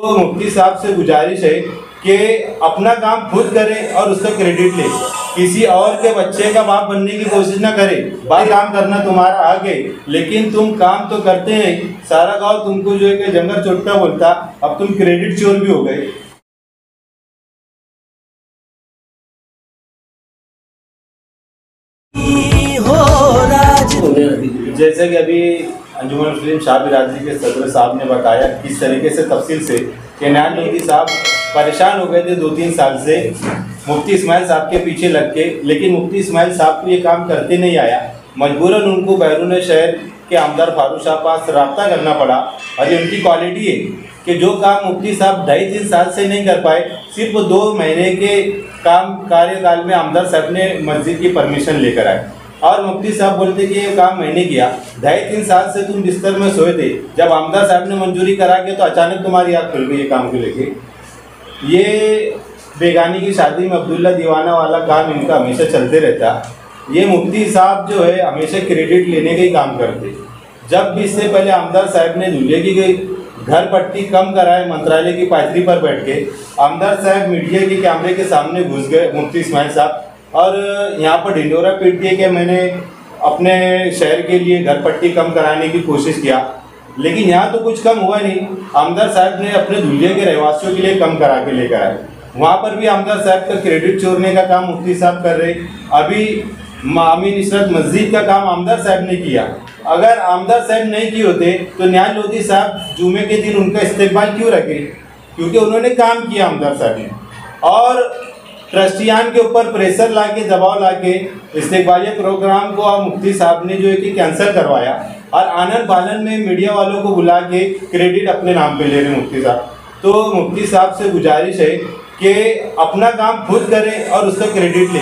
तो मुफ्ती साहब से गुजारिश है कि अपना काम खुद करे और उसका क्रेडिट ले, किसी और के बच्चे का बाप बनने की कोशिश ना करे। बात काम करना तुम्हारा आगे, लेकिन तुम काम तो करते हैं। सारा गांव तुमको जो है कि जंगल चोट्टा बोलता, अब तुम क्रेडिट चोर भी हो गए। जैसे कि अभी अंजुमन मुस्लिम शाह बिरादरी के सदर साहब ने बताया किस तरीके से तफसील से कि नयान लोधी साहब परेशान हो गए थे 2-3 साल से मुफ्ती इस्माइल साहब के पीछे लग के, लेकिन मुफ्ती इस्माइल साहब को ये काम करते नहीं आया। मजबूरन उनको बैरून शहर के आमदार फारूक शाह पास रब्ता करना पड़ा। और ये उनकी क्वालिटी है कि जो काम मुफ्ती साहब 2.5-3 साल से नहीं कर पाए, सिर्फ 2 महीने के काम कार्यकाल में आमदार साहब ने मस्जिद की परमिशन लेकर आए। और मुफ्ती साहब बोलते कि ये काम मैंने किया। 2.5-3 साल से तुम बिस्तर में सोए थे, जब आमदार साहब ने मंजूरी करा के तो अचानक तुम्हारी आँख खुल गई ये काम को लेके। ये बेगानी की शादी में अब्दुल्ला दीवाना वाला काम इनका हमेशा चलते रहता। ये मुफ्ती साहब जो है हमेशा क्रेडिट लेने का ही काम करते। जब भी इससे पहले आमदार साहब ने दूल्हे की गई घर पट्टी कम कराए मंत्रालय की पायत्री पर बैठ के, आमदार साहब मीडिया के कैमरे के सामने घुस गए मुफ्ती इस्माइल साहब और यहाँ पर ढिंडोरा पीट दिए कि मैंने अपने शहर के लिए घर पट्टी कम कराने की कोशिश किया। लेकिन यहाँ तो कुछ कम हुआ नहीं। आमदार साहब ने अपने दूल्हे के रहवासियों के लिए कम करा के लेकर आए। वहाँ पर भी आमदार साहब का क्रेडिट चोरने का काम मुफ्ती साहब कर रहे। अभी मामी निसरत मस्जिद का काम आमदार साहब ने किया। अगर आमदार साहब नहीं किए होते तो नयान लोधी साहब जुमे के दिन उनका इस्तेमाल क्यों रखे? क्योंकि उन्होंने काम किया आमदार साहब ने। और ट्रस्टियान के ऊपर प्रेशर लाके दबाव लाके इस्तेकबालिया प्रोग्राम को मुफ्ती साहब ने जो है कि कैंसिल करवाया और आनन बानन में मीडिया वालों को बुला के क्रेडिट अपने नाम पे ले रहे मुफ्ती साहब। तो मुफ्ती साहब से गुजारिश है कि अपना काम खुद करे और उसका क्रेडिट ले,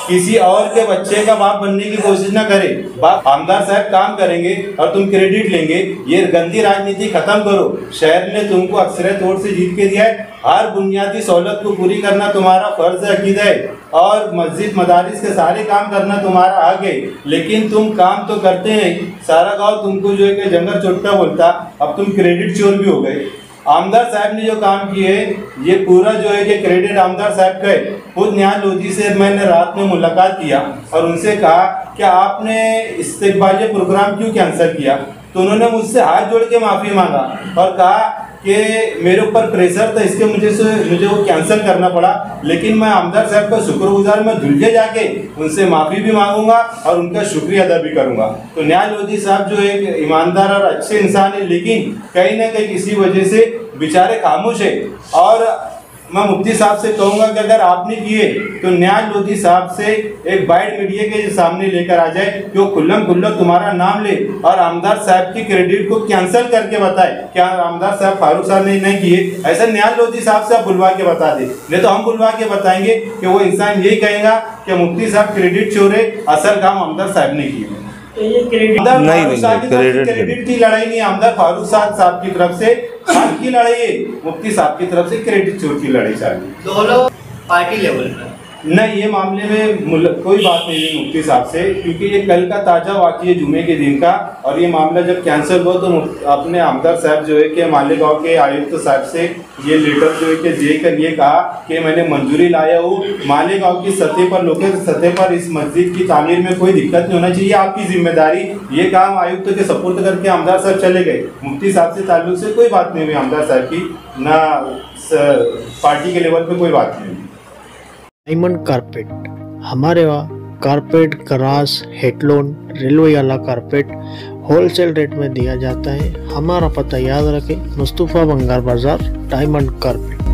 किसी और के बच्चे का बाप बनने की कोशिश ना करे। बाप आमदार साहब काम करेंगे और तुम क्रेडिट लेंगे। ये गंदी राजनीति खत्म करो। शहर ने तुमको अक्सरियत वोट से जीत के दिया है। हर बुनियादी सहूलत को पूरी करना तुम्हारा फर्ज अकीदा है और मस्जिद मदारिस के सारे काम करना तुम्हारा आगे, लेकिन तुम काम तो करते हैं। सारा गाँव तुमको जो है कि जंगल चोट्टा बोलता, अब तुम क्रेडिट चोर भी हो गए। आमदार साहब ने जो काम किए ये पूरा जो है कि क्रेडिट आमदार साहब का है। खुद नयान लोधी से मैंने रात में मुलाकात किया और उनसे कहा कि आपने इस्तेकबालिया प्रोग्राम क्यों कैंसिल किया? तो उन्होंने मुझसे हाथ जोड़ के माफ़ी मांगा और कहा कि मेरे ऊपर प्रेशर था, इसके मुझे वो कैंसिल करना पड़ा। लेकिन मैं आमदार साहब का शुक्रगुजार, मैं धुलझे जाके उनसे माफ़ी भी मांगूंगा और उनका शुक्रिया अदा भी करूंगा। तो नयान लोधी साहब जो है ईमानदार और अच्छे इंसान है, लेकिन कहीं ना कहीं किसी वजह से बेचारे खामोश है। और मैं मुफ्ती साहब से कहूँगा कि अगर आपने किए तो नयान लोधी साहब से एक बाइट मीडिया के सामने लेकर आ जाए कि वो खुल्लम खुल्ला तुम्हारा नाम ले और आमदार साहब की क्रेडिट को कैंसिल करके बताए। क्या आमदार साहब फारूक साहब ने नहीं किए? ऐसा नयान लोधी साहब से आप बुलवा के बता दे, नहीं तो हम बुलवा के बताएंगे कि वो इंसान यही कहेगा कि मुफ्ती साहब क्रेडिट चोर है, असल काम आमदार साहब ने किए। तो ये क्रेडिट की लड़ाई नहीं, आमदार फारूक साहब की तरफ से की लड़ाई है, मुफ्ती साहब की तरफ से क्रेडिट चोर की लड़ाई चल रही। दोनों पार्टी लेवल पर नहीं, ये मामले में कोई बात नहीं हुई मुफ्ती साहब से, क्योंकि ये कल का ताज़ा वाक़या है जुमे के दिन का। और ये मामला जब कैंसिल हुआ तो अपने आमदार साहब जो है कि मालेगांव के आयुक्त साहब से ये लेटर जो है कि देकर ये कहा कि मैंने मंजूरी लाया हूँ, मालेगांव की सतह पर, लोकल सतह पर इस मस्जिद की तामीर में कोई दिक्कत नहीं होना चाहिए, आपकी जिम्मेदारी। ये काम आयुक्त के सपुर्द करके आमदार साहब चले गए। मुफ्ती साहब से ताल्लुक से कोई बात नहीं हुई आमदार साहब की, ना पार्टी के लेवल पर कोई बात नहीं हुई। डायमंड कारपेट, हमारे वहाँ कारपेट, गराज, हेडलोन, रेलवे वाला कारपेट होलसेल रेट में दिया जाता है। हमारा पता याद रखें, मुस्तफ़ा बंगार बाजार, डायमंड कारपेट।